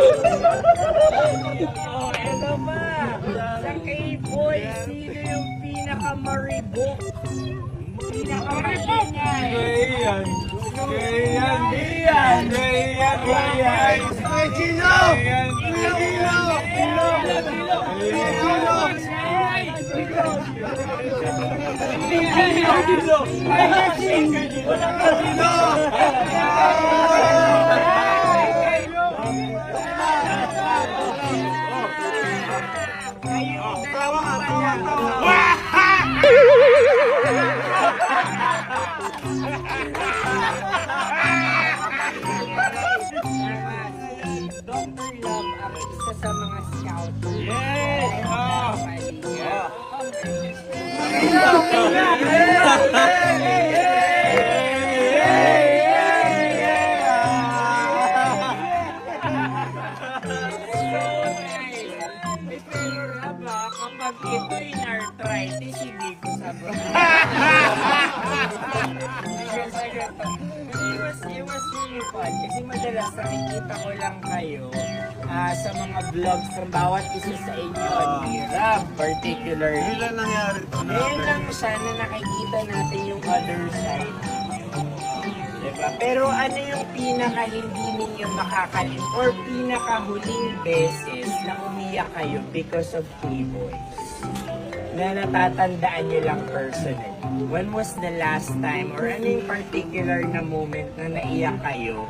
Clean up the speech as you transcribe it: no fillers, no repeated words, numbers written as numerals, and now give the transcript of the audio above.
Oh, eto pa. Sa K-Boy, sino yung pinaka-maribok? Pinaka-maingay? Rayan. Dr. Love ang isa sa mga scout. Yes! Kapag ito in arthritis, hindi ko sabi. It was really fun kasi madalas nakikita ko lang kayo sa mga vlogs ng bawat isa sa inyo ni Rob particularly. Ilan nangyari ito na? Ngayon lang siya na nakikita natin yung other side. Diba? Pero ano yung pinaka hindi ninyo makakalim or pinaka huling beses na umiyak kayo because of Playboys? Na natatandaan nyo lang personally. When was the last time or ano yung particular na moment na naiyak kayo